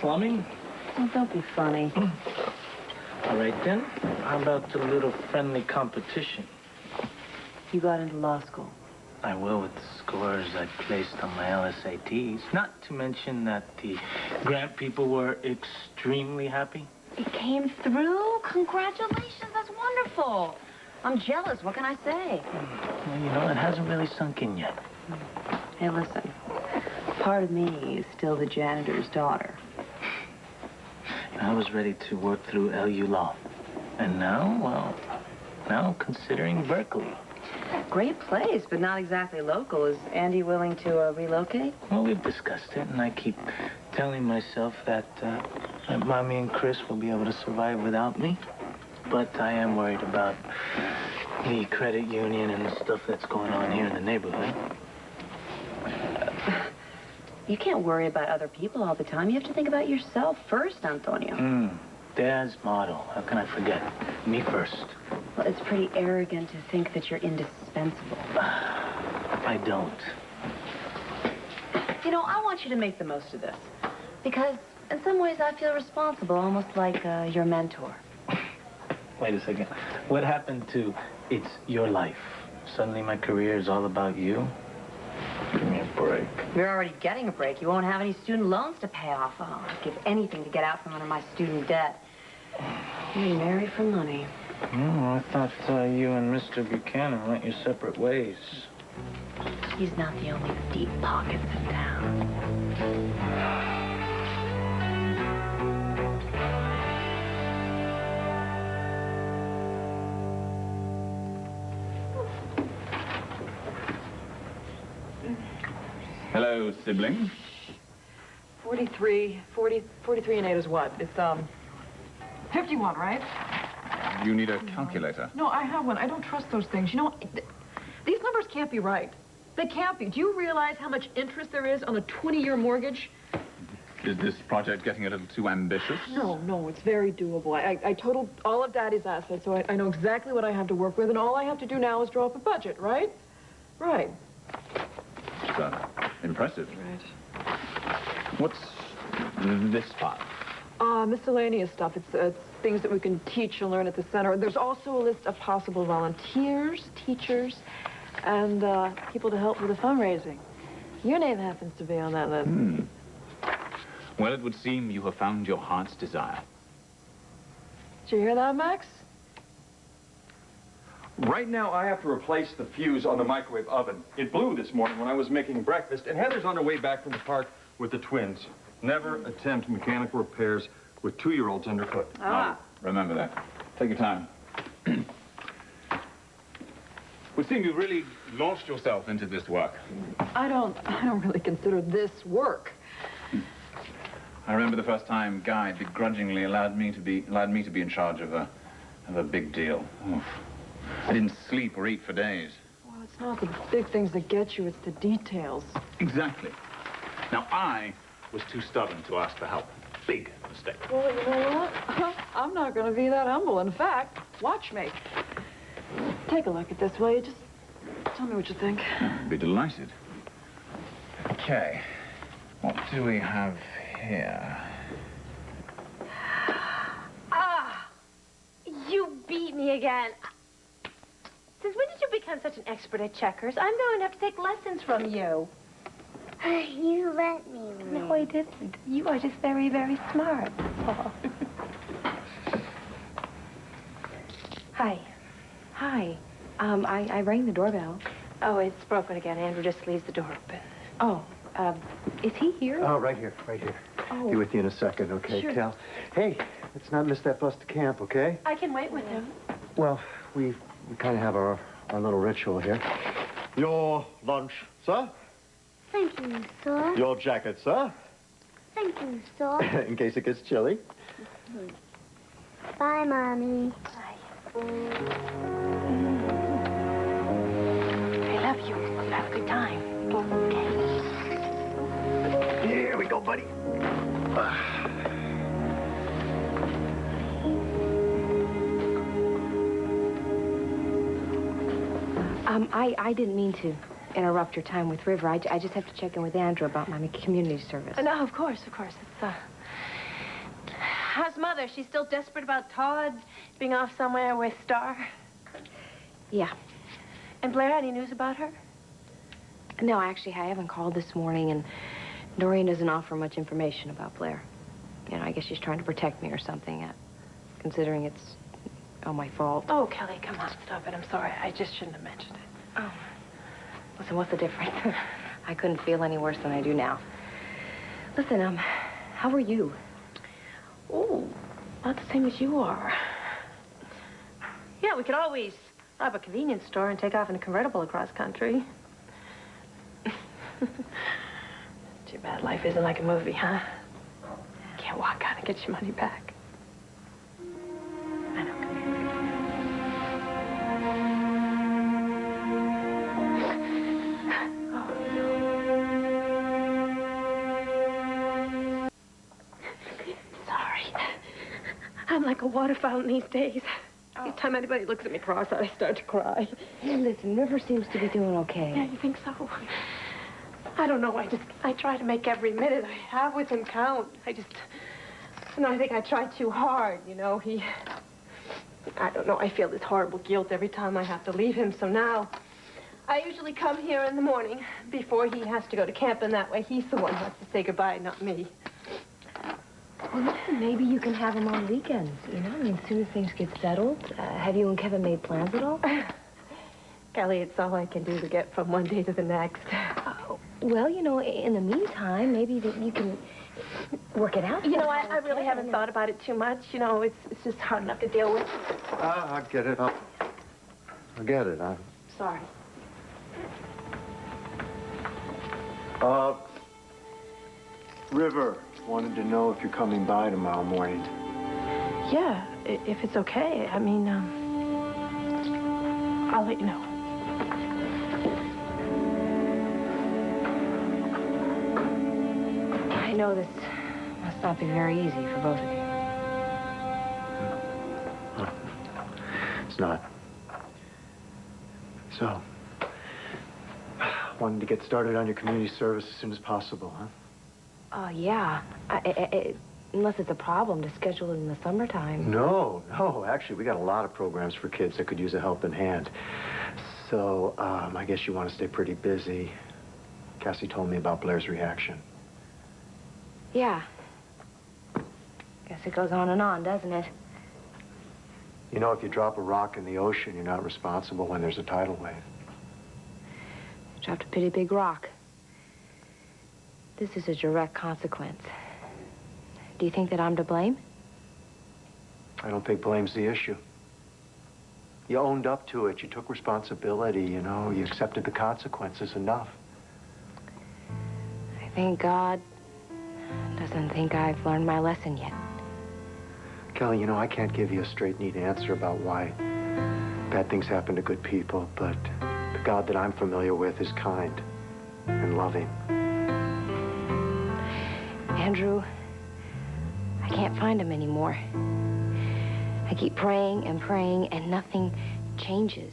plumbing? Oh, don't be funny. All right, then. How about a little friendly competition? You got into law school. I will with the scores I placed on my LSATs. Not to mention that the grant people were extremely happy. It came through? Congratulations, that's wonderful. I'm jealous, what can I say? Well, you know, it hasn't really sunk in yet. Hey, listen. Part of me is still the janitor's daughter. You know, I was ready to work through LU Law. And now, well, now I'm considering Berkeley. Great place, but not exactly local. Is Andy willing to relocate? Well, we've discussed it, and I keep telling myself that Mommy and Chris will be able to survive without me. But I am worried about the credit union and the stuff that's going on here in the neighborhood. You can't worry about other people all the time. You have to think about yourself first, Antonio. Dad's motto. How can I forget? Me first. Well, it's pretty arrogant to think that you're indispensable. I don't. You know, I want you to make the most of this. Because in some ways I feel responsible, almost like your mentor. Wait a second. What happened to it's your life? Suddenly my career is all about you? Give me a break. You're already getting a break. You won't have any student loans to pay off. Oh, I'd give anything to get out from under my student debt. You marry for money. I thought you and Mr. Buchanan went your separate ways. He's not the only deep pockets in town. Hello, sibling. 43 and 8 is what? It's, 51, right? You need a calculator. No, I have one. I don't trust those things. You know, these numbers can't be right. They can't be. Do you realize how much interest there is on a 20-year mortgage? Is this project getting a little too ambitious? No, it's very doable. I totaled all of Daddy's assets, so I know exactly what I have to work with, and all I have to do now is draw up a budget, right? Right. It's, impressive. Right. What's this file? Miscellaneous stuff. It's things that we can teach and learn at the center. There's also a list of possible volunteers, teachers, and people to help with the fundraising. Your name happens to be on that list. Well, it would seem you have found your heart's desire. Did you hear that, Max? Right now, I have to replace the fuse on the microwave oven. It blew this morning when I was making breakfast, and Heather's on her way back from the park with the twins. Never attempt mechanical repairs with 2-year-olds underfoot. Ah. Remember that. Take your time. Would seem you've really launched yourself into this work. I don't really consider this work. I remember the first time Guy begrudgingly allowed me to be in charge of a big deal. Oof. I didn't sleep or eat for days. Well, it's not the big things that get you, it's the details. Exactly. Now, I was too stubborn to ask for help. Big mistake. Well, you know what? I'm not going to be that humble. In fact, watch me. Take a look at this, will you? Just tell me what you think. I'd be delighted. Okay. What do we have here? You beat me again. Since when did you become such an expert at checkers? I'm going to have to take lessons from you. You let me win. No, I didn't. You are just very, very smart. Oh. Hi. Hi. I rang the doorbell. Oh, it's broken again. Andrew just leaves the door open. Oh, is he here? Oh, right here. Oh. Be with you in a second, okay, Sure. Cal? Hey, let's not miss that bus to camp, okay? I can wait with him. Well, we kind of have our little ritual here. Your lunch, sir? Thank you, sir. Your jacket, sir? Thank you, sir. In case it gets chilly. Bye, Mommy. I love you. Have a good time. Okay. Here we go, buddy. I didn't mean to interrupt your time with River. I just have to check in with Andrew about my community service. No, of course. How's Mother? She's still desperate about Todd being off somewhere with Star? Yeah. And Blair, any news about her? No, actually, I haven't called this morning, and Doreen doesn't offer much information about Blair. You know, I guess she's trying to protect me or something, considering it's all my fault. Oh, Kelly, come on, stop it. I'm sorry. I just shouldn't have mentioned it. Oh. Listen, what's the difference? I couldn't feel any worse than I do now. Listen, how are you? Oh, not the same as you are. Yeah, we could always rob a convenience store and take off in a convertible across country. Too bad life isn't like a movie, huh? Can't walk out and get your money back. I know, come here. Oh, no. Sorry. I'm like a water fountain these days. Every time anybody looks at me cross-eyed, I start to cry. Hey, listen, River seems to be doing okay. Yeah, you think so? I don't know. I try to make every minute I have with him count. I think I try too hard, you know. I don't know. I feel this horrible guilt every time I have to leave him. So now, I usually come here in the morning before he has to go to camp, and that way he's the one who has to say goodbye, not me. Well, listen, maybe you can have him on weekends, you know? I mean, as soon as things get settled. Have you and Kevin made plans at all? Kelly, it's all I can do to get from one day to the next. Well, you know, in the meantime, maybe that you can work it out. You know, I really haven't thought about it too much. You know, it's just hard enough to deal with. I get it. I'll get it. Sorry. River wanted to know if you're coming by tomorrow morning. Yeah, if it's okay. I mean, I'll let you know. I know this must not be very easy for both of you. It's not. So, wanted to get started on your community service as soon as possible, huh? Yeah. Unless it's a problem to schedule it in the summertime. No. Actually, we got a lot of programs for kids that could use a helping hand. So, I guess you want to stay pretty busy. Cassie told me about Blair's reaction. Yeah. Guess it goes on and on, doesn't it? You know, if you drop a rock in the ocean, you're not responsible when there's a tidal wave. Dropped a pretty big rock. This is a direct consequence. Do you think that I'm to blame? I don't think blame's the issue. You owned up to it. You took responsibility, you know. You accepted the consequences. Enough. I think God doesn't think I've learned my lesson yet. Kelly, you know, I can't give you a straight, neat answer about why bad things happen to good people, but the God that I'm familiar with is kind and loving. Andrew, I can't find him anymore. I keep praying and praying, and nothing changes.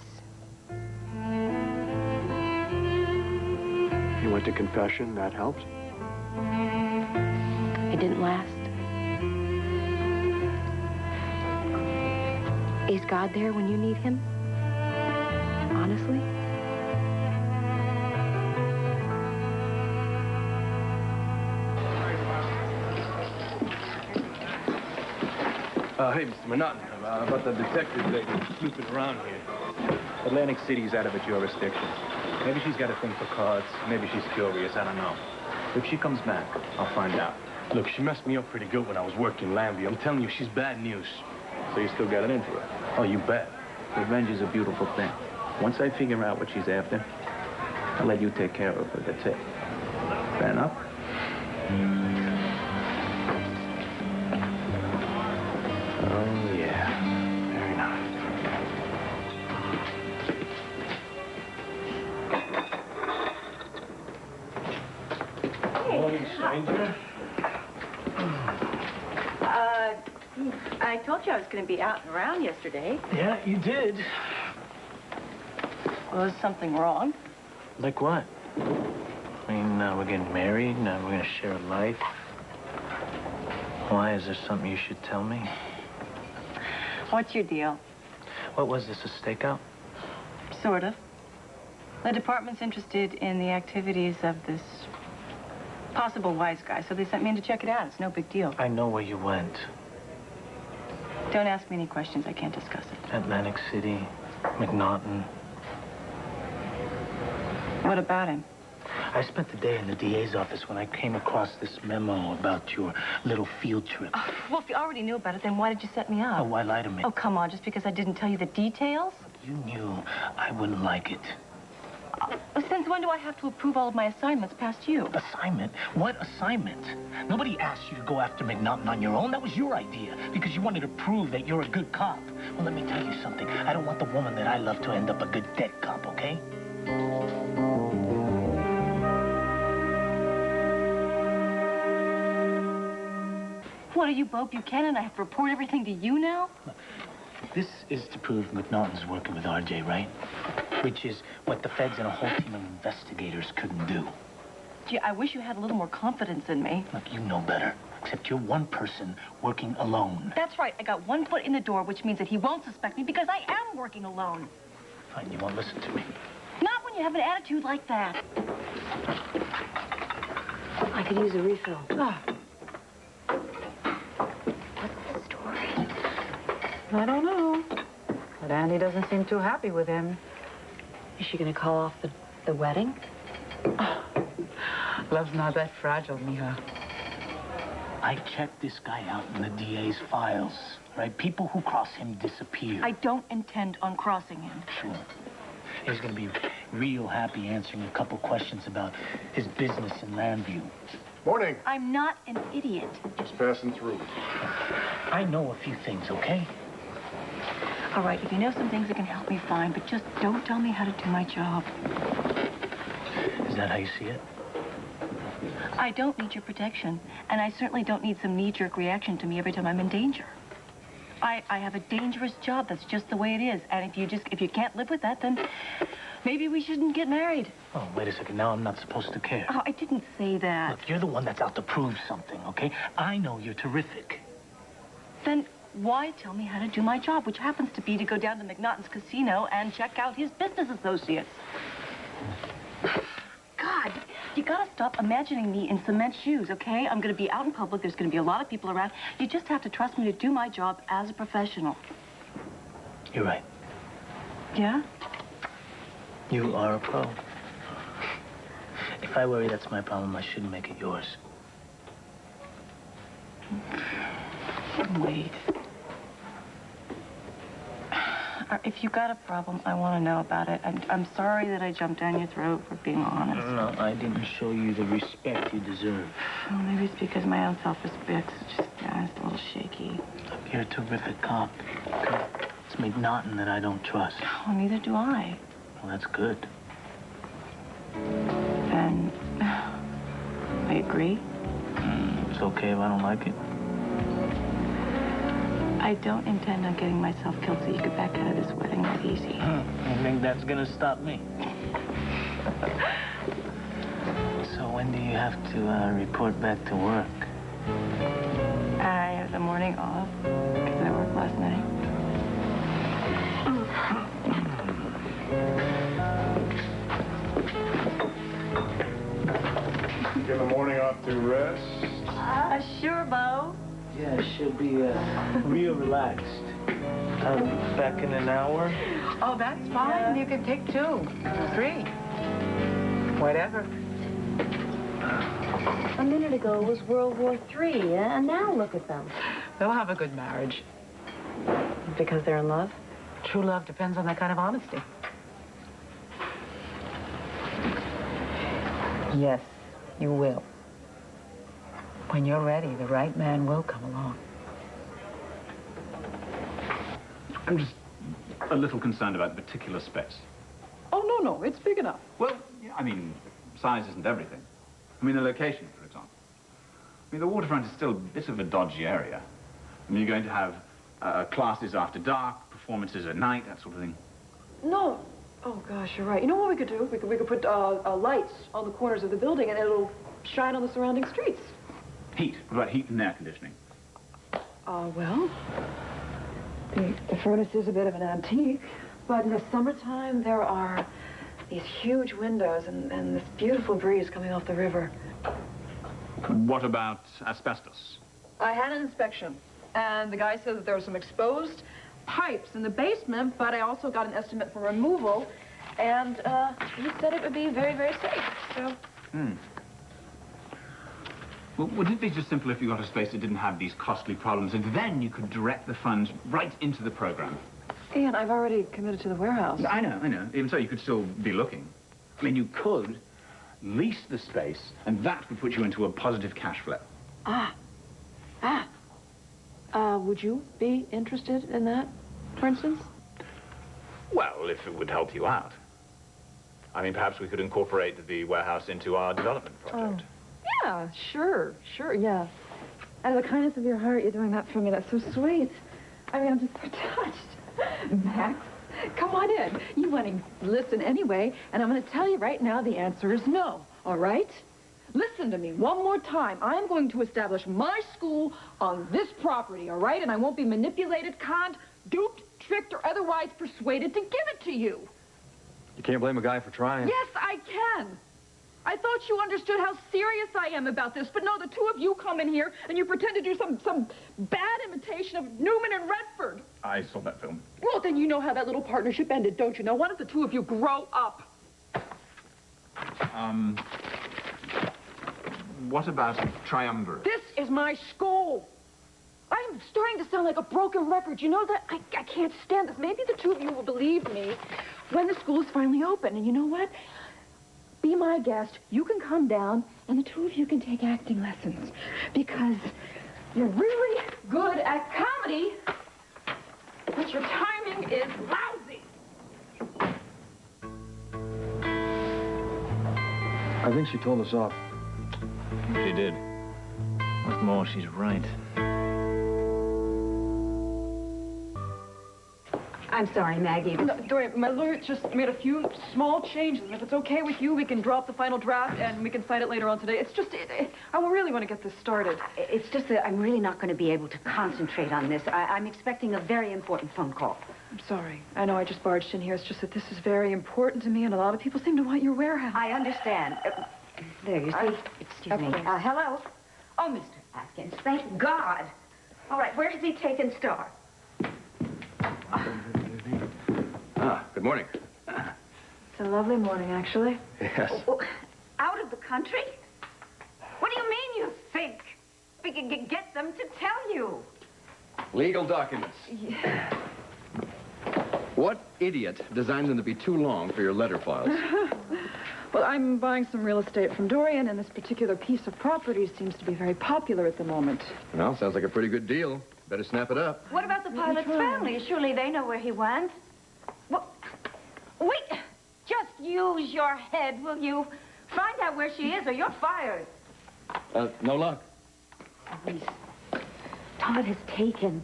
You went to confession, that helped? It didn't last. Is God there when you need him? Honestly? Hey, Mr. Monotony, about the detective lady snooping around here. Atlantic City's out of her jurisdiction. Maybe she's got a thing for cards. Maybe she's curious. I don't know. If she comes back, I'll find out. Look, she messed me up pretty good when I was working Lambie. I'm telling you, she's bad news. So you still got it into her? Oh, you bet. Revenge is a beautiful thing. Once I figure out what she's after, I'll let you take care of her. That's it. Fair enough? Oh, yeah. Very nice. Morning, stranger. I told you I was going to be out and around yesterday. Yeah, you did. Was something wrong? Like what? I mean, we're getting married, now we're gonna share a life. Why? Is there something you should tell me? What's your deal? What was this, a stakeout? Sort of. The department's interested in the activities of this possible wise guy, so they sent me in to check it out. It's no big deal. I know where you went. Don't ask me any questions. I can't discuss it. Atlantic City, McNaughton. What about him? I spent the day in the DA's office when I came across this memo about your little field trip. Oh, well, if you already knew about it, then why did you set me up? Oh, why lie to me? Oh, come on, just because I didn't tell you the details? You knew I wouldn't like it. Since when do I have to approve all of my assignments past you? Assignment? What assignment? Nobody asked you to go after McNaughton on your own. That was your idea, because you wanted to prove that you're a good cop. Well, let me tell you something. I don't want the woman that I love to end up a good dead cop, okay? What are you, Bo Buchanan? I have to report everything to you now? This is to prove McNaughton's working with RJ, right? Which is what the feds and a whole team of investigators couldn't do. Gee, I wish you had a little more confidence in me. Look, you know better. Except you're one person working alone. That's right. I got one foot in the door, which means that he won't suspect me because I am working alone. Fine, you won't listen to me. Not when you have an attitude like that. I could use a refill. Oh, What's the story? I don't know. But Andy doesn't seem too happy with him. Is she gonna call off the wedding? Love's not that fragile, Mija. I checked this guy out in the DA's files, right? People who cross him disappear. I don't intend on crossing him. Sure. He's gonna be real happy answering a couple questions about his business in Landview. Morning. I'm not an idiot. Just passing through. I know a few things, okay? All right, if you know some things that can help me, fine, but just don't tell me how to do my job. Is that how you see it? I don't need your protection, and I certainly don't need some knee-jerk reaction to me every time I'm in danger. I have a dangerous job. That's just the way it is. And if you can't live with that, then maybe we shouldn't get married. Oh, wait a second. Now I'm not supposed to care. Oh, I didn't say that. Look, you're the one that's out to prove something, okay? I know you're terrific. Then why tell me how to do my job, which happens to be to go down to McNaughton's casino and check out his business associates? God, you gotta stop imagining me in cement shoes, okay? I'm gonna be out in public. There's gonna be a lot of people around. You just have to trust me to do my job as a professional. You're right. Yeah? You are a pro. If I worry that's my problem, I shouldn't make it yours. Wait. If you got a problem, I want to know about it. I'm sorry that I jumped down your throat for being honest. No, I didn't show you the respect you deserve. Well, maybe it's because my own self-respect's just, it's a little shaky. Look, you're a terrific cop. Okay? It's McNaughton that I don't trust. Oh, neither do I. Well, that's good. And I agree. It's okay if I don't like it. I don't intend on getting myself killed so you get back out of this wedding that easy. You think that's gonna stop me? So when do you have to report back to work? I have the morning off because I worked last night. Give the morning off to rest. Sure, Bo. Yeah, she'll be real relaxed. I'll be back in an hour. Oh, that's fine. You can take 2, 3. Whatever. A minute ago was World War III, and now look at them. They'll have a good marriage. Because they're in love? True love depends on that kind of honesty. Yes, you will. When you're ready, the right man will come along. I'm just a little concerned about particular space. Oh, no, it's big enough. Well, yeah, I mean, size isn't everything. I mean, the location, for example. I mean, the waterfront is still a bit of a dodgy area. I mean, you're going to have classes after dark, performances at night, that sort of thing. No. Oh, gosh, you're right. You know what we could do? We could put lights on the corners of the building, and it'll shine on the surrounding streets. Heat. What about heat and air conditioning? Well, the furnace is a bit of an antique, but in the summertime, there are these huge windows and this beautiful breeze coming off the river. What about asbestos? I had an inspection, and the guy said that there were some exposed pipes in the basement, but I also got an estimate for removal, and he said it would be very, very safe, so... Well, wouldn't it be just simple if you got a space that didn't have these costly problems, and then you could direct the funds right into the program? Ian, I've already committed to the warehouse. I know. Even so, you could still be looking. I mean, you could lease the space, and that would put you into a positive cash flow. Would you be interested in that, for instance? Well, if it would help you out. I mean, perhaps we could incorporate the warehouse into our development project. Yeah, sure, yeah. Out of the kindness of your heart, you're doing that for me. That's so sweet. I mean, I'm just so touched. Max, come on in. You want to listen anyway, and I'm going to tell you right now the answer is no, all right? Listen to me one more time. I'm going to establish my school on this property, all right? And I won't be manipulated, conned, duped, tricked, or otherwise persuaded to give it to you. You can't blame a guy for trying. Yes, I can. I thought you understood how serious I am about this, but no, the two of you come in here and you pretend to do some bad imitation of Newman and Redford. I saw that film. Well, then you know how that little partnership ended, don't you? Now, why don't the two of you grow up? What about a triumvirate? This is my school. I'm starting to sound like a broken record. You know that? I can't stand this. Maybe the two of you will believe me when the school is finally open. And you know what? Be my guest. You can come down, and the two of you can take acting lessons. Because you're really good at comedy, but your timing is lousy. I think she told us off. She did. What's more, she's right. I'm sorry, Maggie. No, Dorian, my lawyer just made a few small changes. And if it's okay with you, we can drop the final draft and we can sign it later on today. It's just, I really want to get this started. It's just that I'm really not going to be able to concentrate on this. I'm expecting a very important phone call. I'm sorry. I know I just barged in here. It's just that this is very important to me, and a lot of people seem to want your warehouse. I understand. There, you see? Excuse me. Hello? Oh, Mr. Atkins, thank God. All right, where has he taken Star? Good morning. It's a lovely morning, actually. Yes. Out of the country? What do you mean you think? We can get them to tell you. Legal documents. Yeah. What idiot designed them to be too long for your letter files? Well, I'm buying some real estate from Dorian, and this particular piece of property seems to be very popular at the moment. Well, sounds like a pretty good deal. Better snap it up. What about the pilot's family? Surely they know where he went. Well, wait. Just use your head, will you? Find out where she is, or you're fired. No luck. Todd has taken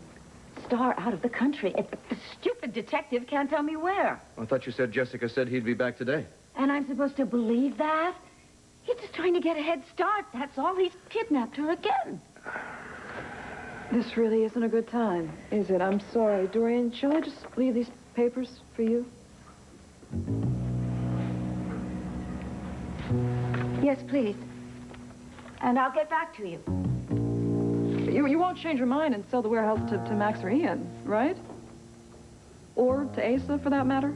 Star out of the country. The stupid detective can't tell me where. I thought you said Jessica said he'd be back today. And I'm supposed to believe that? He's just trying to get a head start. That's all. He's kidnapped her again. This really isn't a good time, is it? I'm sorry. Dorian, shall I just leave these papers for you? Yes, please. And I'll get back to you. You won't change your mind and sell the warehouse to Max or Ian, right? Or to Asa, for that matter?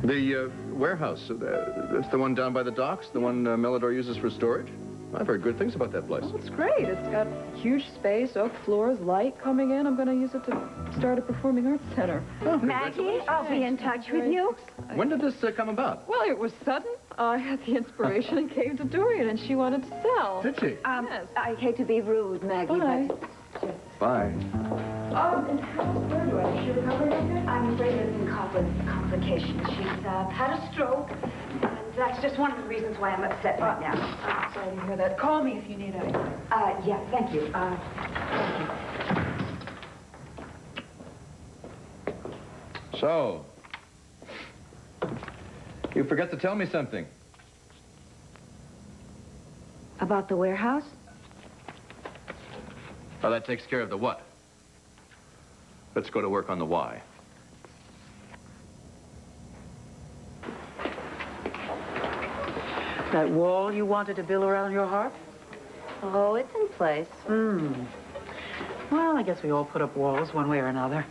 The warehouse, that's the one down by the docks? The one Melidor uses for storage? I've heard good things about that place. Well, it's great. It's got huge space, oak floors, light coming in. I'm going to use it to start a performing arts center. Oh, Maggie, I'll be in touch with you. When did this come about? Well, it was sudden. I had the inspiration and came to Dorian, and she wanted to sell. Did she? Yes. I hate to be rude, Maggie, Bye. but... Bye. And where do I? Is she recovering okay? I'm afraid of some complications. She's had a stroke, and that's just one of the reasons why I'm upset right now. I'm sorry to hear that. Call me if you need anything. Yeah, thank you. Thank you. So, you forgot to tell me something. About the warehouse? Oh, that takes care of the what? Let's go to work on the why. That wall you wanted to build around your heart? Oh, it's in place. Well, I guess we all put up walls one way or another.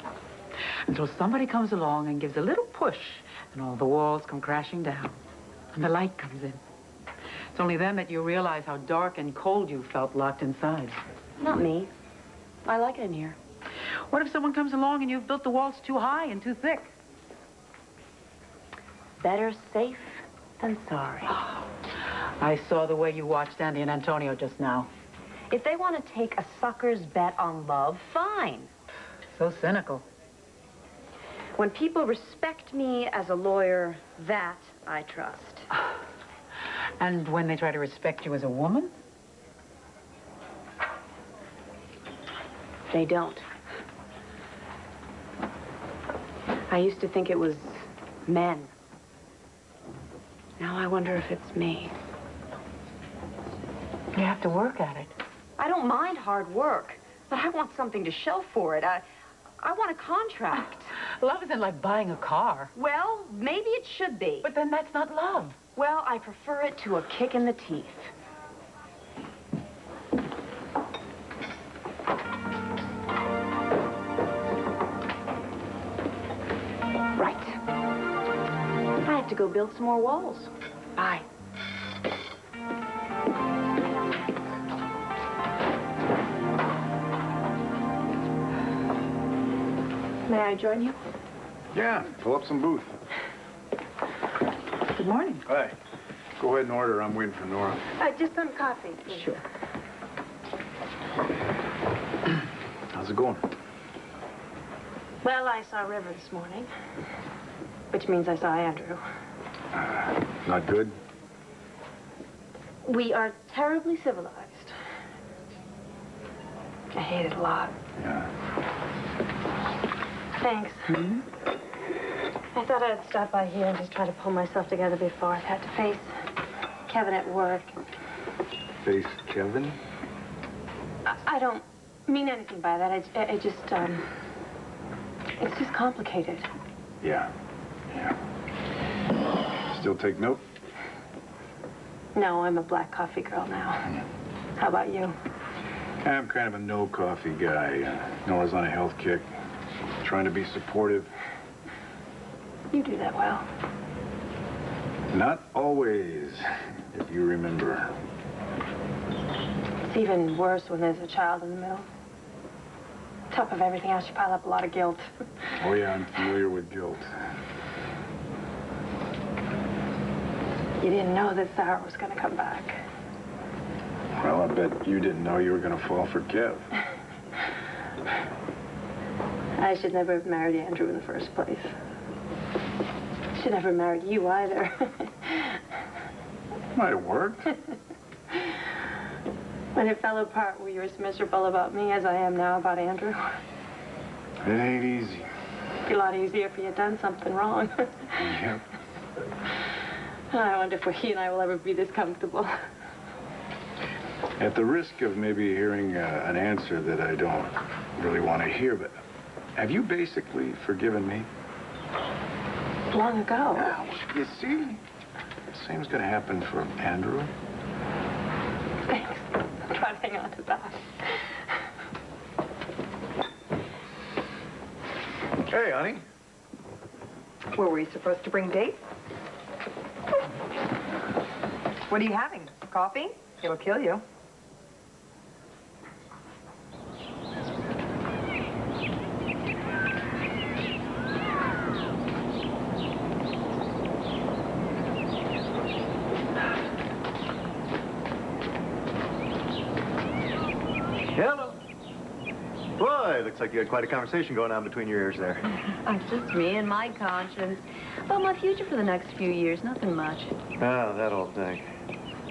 Until somebody comes along and gives a little push, and all the walls come crashing down. And the light comes in. It's only then that you realize how dark and cold you felt locked inside. Not me. I like it in here. What if someone comes along and you've built the walls too high and too thick? Better safe than sorry. I saw the way you watched Andy and Antonio just now. If they want to take a sucker's bet on love, fine. So cynical. When people respect me as a lawyer, that I trust. And when they try to respect you as a woman? They don't. I used to think it was men. Now I wonder if it's me. You have to work at it. I don't mind hard work, but I want something to show for it. I want a contract. Love isn't like buying a car. Well, maybe it should be. But then that's not love. Well, I prefer it to a kick in the teeth. Right. I have to go build some more walls. Bye. May I join you? Yeah, pull up some booth. Good morning. Hi. Go ahead and order. I'm waiting for Nora. Just some coffee. Sure. How's it going? Well, I saw River this morning, which means I saw Andrew. Not good? We are terribly civilized. I hate it a lot. Yeah. Thanks. I thought I'd stop by here and just try to pull myself together before I've had to face Kevin at work. Face Kevin? I don't mean anything by that. It's just complicated. Yeah. Yeah. Still take note? No, I'm a black coffee girl now. How about you? I'm kind of a no coffee guy. Nora's on a health kick. Trying to be supportive. You do that well. Not always, if you remember. It's even worse when there's a child in the middle. On top of everything else, you pile up a lot of guilt. Oh, yeah, I'm familiar with guilt. You didn't know that Sarah was going to come back. Well, I bet you didn't know you were going to fall for Kev. I should never have married Andrew in the first place. Should never have married you either. Might have worked. When it fell apart, were you as miserable about me as I am now about Andrew? It ain't easy. It'd be a lot easier if you had done something wrong. Yep. I wonder if he and I will ever be this comfortable. At the risk of maybe hearing an answer that I don't really want to hear, but have you basically forgiven me? Long ago. Yeah, you see? Same's gonna happen for Andrew. Thanks. I'll try to hang on to that. Hey, honey. Were we supposed to bring dates? What are you having? Coffee? It'll kill you. Hello. Boy, looks like you had quite a conversation going on between your ears there. It's just me and my conscience. About my future for the next few years, nothing much. Oh, that old thing.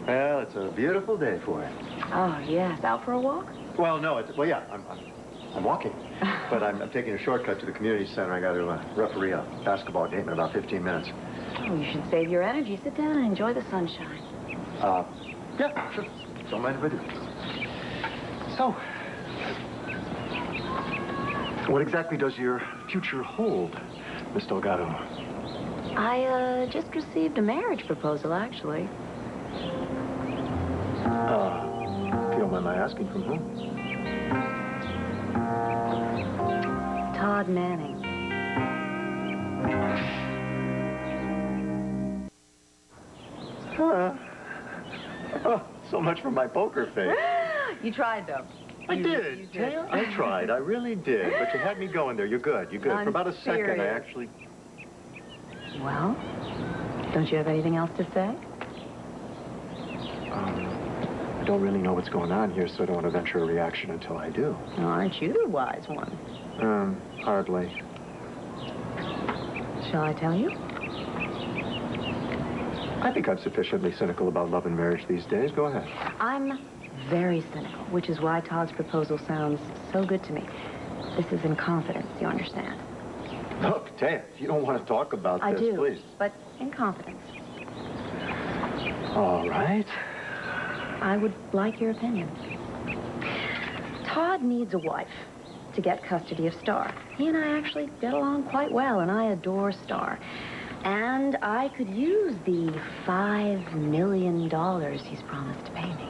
Well, it's a beautiful day for it. Oh, yes. Out for a walk? Well, no, well, yeah, I'm walking. But I'm taking a shortcut to the community center. I got to referee a basketball game in about 15 minutes. Oh, you should save your energy. Sit down and enjoy the sunshine. Yeah, sure. Don't mind if I do. So, What exactly does your future hold, Miss Delgado? I, just received a marriage proposal, actually. If you don't mind my asking, from whom? Todd Manning. Oh, so much for my poker face. You tried, though. I did. Taya, I tried. I really did. But you had me going there. You're good. You're good. I'm For about a second, I serious. actually... Well, don't you have anything else to say? I don't really know what's going on here, so I don't want to venture a reaction until I do. Oh, aren't you the wise one? Hardly. Shall I tell you? I think I'm sufficiently cynical about love and marriage these days. Go ahead. I'm very cynical, which is why Todd's proposal sounds so good to me. This is in confidence, you understand? Look, Taya, if you don't want to talk about I this, do, please. but in confidence. All right. I would like your opinion. Todd needs a wife to get custody of Star. He and I actually get along quite well, and I adore Star. And I could use the $5 million he's promised to pay me.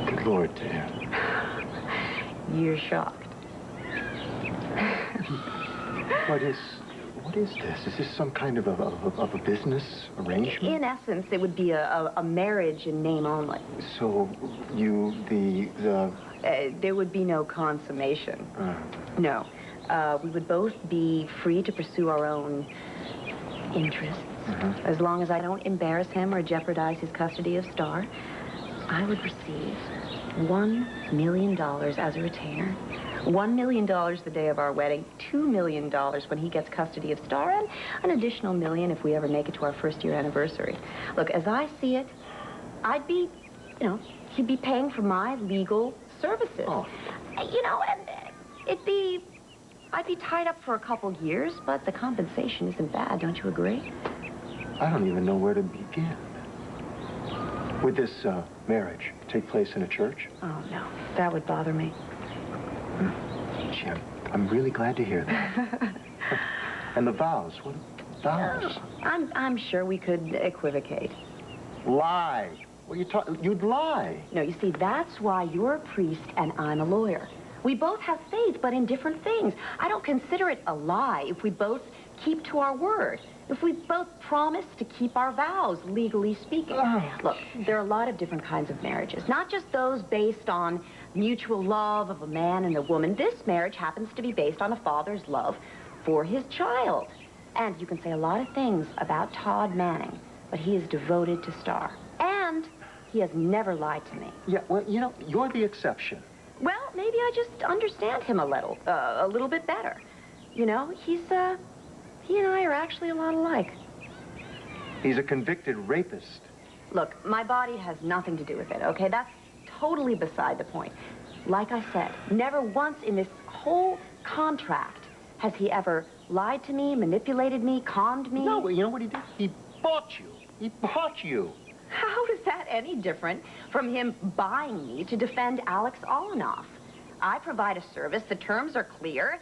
Good Lord, Taya. You're shocked. What is this? Is this some kind of a business arrangement? In essence, it would be a marriage in name only. So, there would be no consummation. No. We would both be free to pursue our own interests. As long as I don't embarrass him or jeopardize his custody of Star, I would receive $1 million as a retainer. $1 million the day of our wedding, $2 million when he gets custody of Star, and an additional $1 million if we ever make it to our first-year anniversary. Look, as I see it, I'd be, he'd be paying for my legal services. Oh. And I'd be tied up for a couple years, but the compensation isn't bad, don't you agree? I don't even know where to begin. Would this marriage take place in a church? Oh, no. That would bother me. Gee, I'm really glad to hear that. And the vows, what vows? I'm sure we could equivocate. Lie. Well, you'd lie. No, you see, that's why you're a priest and I'm a lawyer. We both have faith, but in different things. I don't consider it a lie if we both keep to our word. If we both promise to keep our vows, legally speaking. Look, there are a lot of different kinds of marriages, not just those based on mutual love of a man and a woman. This marriage happens to be based on a father's love for his child. And you can say a lot of things about Todd Manning, but he is devoted to Star. And he has never lied to me. Yeah, well, you're the exception. Well, maybe I just understand him a little bit better. He and I are actually a lot alike. He's a convicted rapist. Look, my body has nothing to do with it, okay? That's totally beside the point. Like I said, never once in this whole contract has he ever lied to me, manipulated me, conned me. No, you know what he did? He bought you. He bought you. How is that any different from him buying me to defend Alex Olenoff? I provide a service. The terms are clear.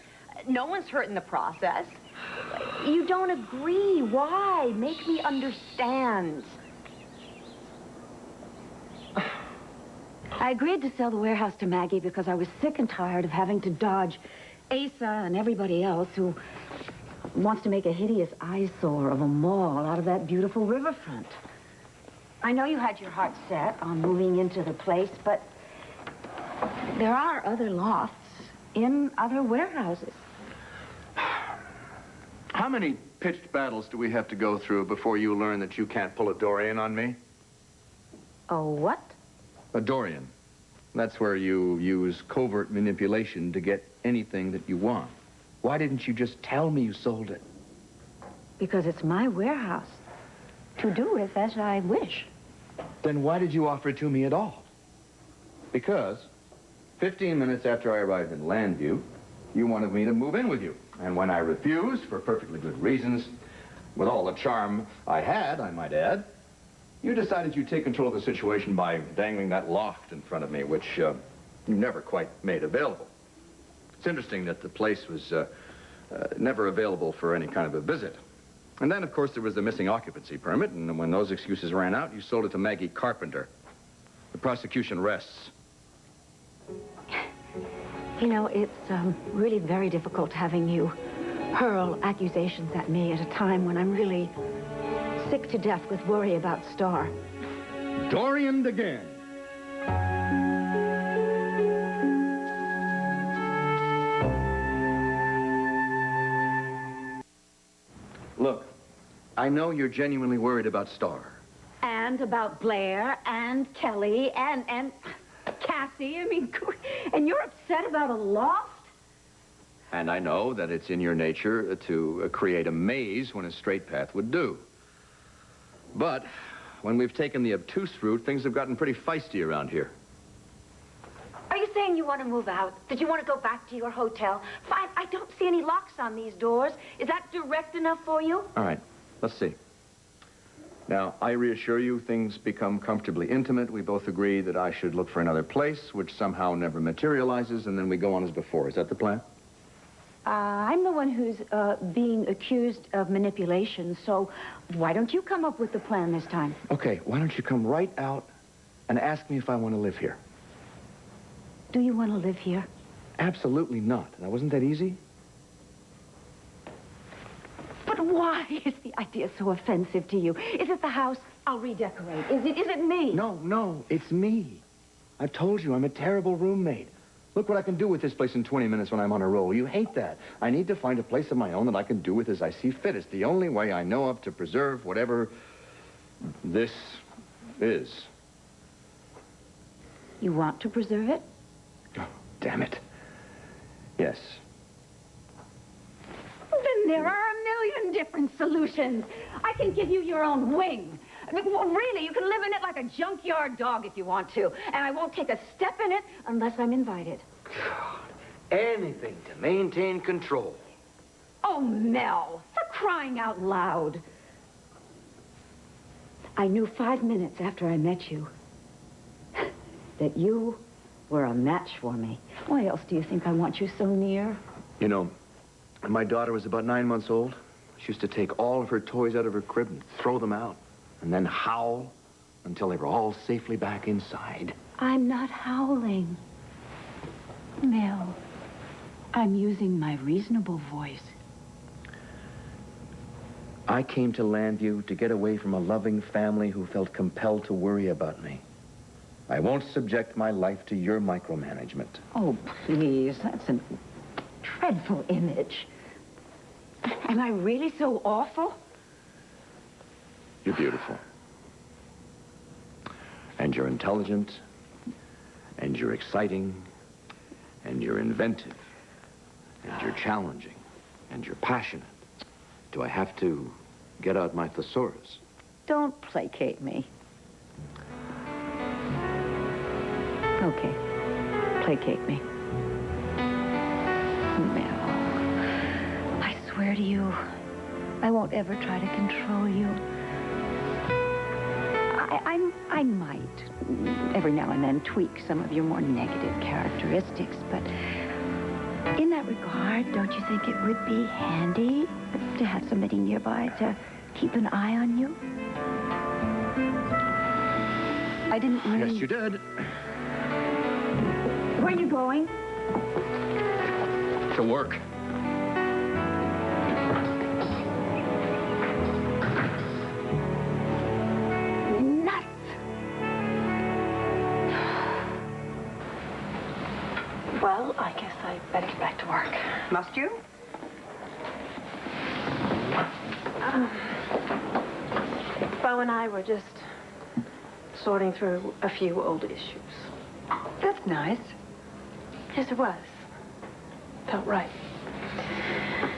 No one's hurt in the process. You don't agree. Why? Make me understand. I agreed to sell the warehouse to Maggie because I was sick and tired of having to dodge Asa and everybody else who wants to make a hideous eyesore of a mall out of that beautiful riverfront. I know you had your heart set on moving into the place, but there are other lofts in other warehouses. How many pitched battles do we have to go through before you learn that you can't pull a Dorian on me? Oh, what? A Dorian. That's where you use covert manipulation to get anything that you want. Why didn't you just tell me you sold it? Because it's my warehouse to do with as I wish. Then why did you offer it to me at all? Because 15 minutes after I arrived in Landview, you wanted me to move in with you. And when I refused, for perfectly good reasons, with all the charm I had, I might add, you decided you'd take control of the situation by dangling that loft in front of me, which you never quite made available. It's interesting that the place was never available for any kind of a visit. And then, of course, there was the missing occupancy permit, and when those excuses ran out, you sold it to Maggie Carpenter. The prosecution rests. You know, it's really very difficult having you hurl accusations at me at a time when I'm really sick to death with worry about Star. Dorian again. Look, I know you're genuinely worried about Star. And about Blair and Kelly and Cassie. I mean, and you're upset about a loft? And I know that it's in your nature to create a maze when a straight path would do. But when we've taken the obtuse route, things have gotten pretty feisty around here. Are you saying you want to move out? That you want to go back to your hotel? Fine, I don't see any locks on these doors. Is that direct enough for you? All right, let's see. Now, I reassure you, things become comfortably intimate. We both agree that I should look for another place, which somehow never materializes, and then we go on as before. Is that the plan? I'm the one who's being accused of manipulation, so why don't you come up with the plan this time? Okay, why don't you come right out and ask me if I want to live here? Do you want to live here? Absolutely not. Now, wasn't that easy? But why is the idea so offensive to you? Is it the house? I'll redecorate. Is it me? No, it's me. I've told you, I'm a terrible roommate. Look what I can do with this place in 20 minutes when I'm on a roll. You hate that. I need to find a place of my own that I can do with as I see fit. It's the only way I know of to preserve whatever this is. You want to preserve it? Oh, damn it. Yes. Then there are a million different solutions. I can give you your own wing. I mean, well, really, you can live in it like a junkyard dog if you want to. And I won't take a step in it unless I'm invited. God, anything to maintain control. Oh, Mel, for crying out loud. I knew 5 minutes after I met you that you were a match for me. Why else do you think I want you so near? You know, when my daughter was about 9 months old, she used to take all of her toys out of her crib and throw them out, and then howl until they were all safely back inside. I'm not howling. Mel, I'm using my reasonable voice. I came to Landview to get away from a loving family who felt compelled to worry about me. I won't subject my life to your micromanagement. Oh, please, that's a dreadful image. Am I really so awful? You're beautiful. And you're intelligent. And you're exciting. And you're inventive. And you're challenging. And you're passionate. Do I have to get out my thesaurus? Don't placate me. Okay, placate me. Mel, I swear to you, I won't ever try to control you. I might, every now and then, tweak some of your more negative characteristics, but in that regard, don't you think it would be handy to have somebody nearby to keep an eye on you? I didn't mean... Yes, you did. Where are you going? To work. Nuts! Well, I guess I better get back to work. Must you? Bo and I were just sorting through a few old issues. That's nice. Yes, it was. Felt right.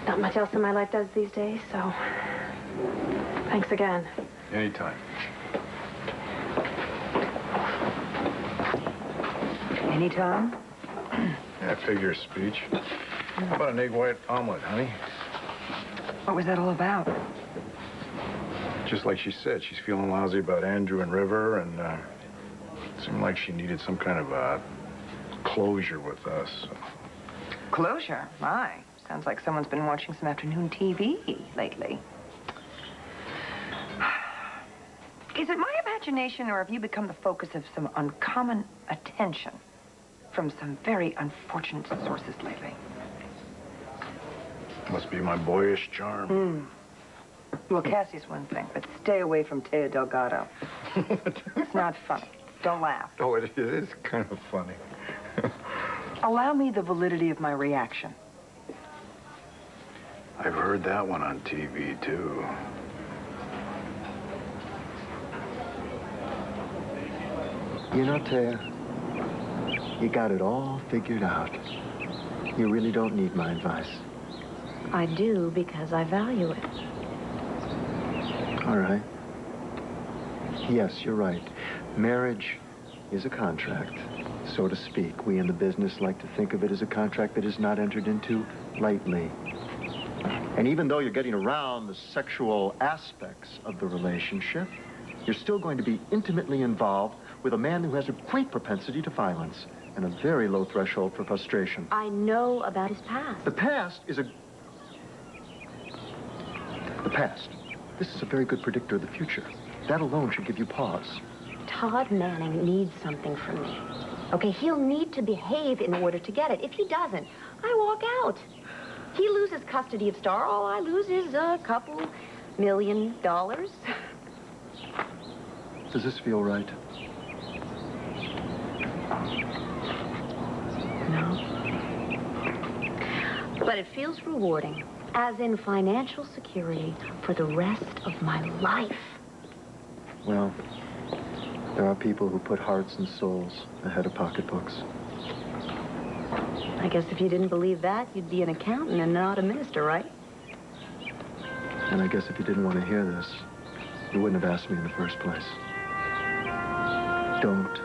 Not much else in my life does these days, so thanks again. Anytime. Anytime? Yeah, figure of speech. How about an egg white omelet, honey? What was that all about? Just like she said, she's feeling lousy about Andrew and River, and it seemed like she needed some kind of closure with us. Closure? My. Sounds like someone's been watching some afternoon TV lately. Is it my imagination, or have you become the focus of some uncommon attention from some very unfortunate sources lately? Must be my boyish charm. Well, Cassie's one thing, but stay away from Teo Delgado. It's not funny. Don't laugh. Oh, it is kind of funny. Allow me the validity of my reaction. I've heard that one on TV, too. You know, Taya, you got it all figured out. You really don't need my advice. I do because I value it. All right. Yes, you're right. Marriage is a contract, so to speak. We in the business like to think of it as a contract that is not entered into lightly. And even though you're getting around the sexual aspects of the relationship, you're still going to be intimately involved with a man who has a great propensity to violence and a very low threshold for frustration. I know about his past. The past is a... The past. This is a very good predictor of the future. That alone should give you pause. Todd Manning needs something from me. Okay, he'll need to behave in order to get it. If he doesn't, I walk out. He loses custody of Star. All I lose is a couple $1 million. Does this feel right? No. But it feels rewarding, as in financial security for the rest of my life. Well, there are people who put hearts and souls ahead of pocketbooks. I guess if you didn't believe that, you'd be an accountant and not a minister, right? And I guess if you didn't want to hear this, you wouldn't have asked me in the first place. Don't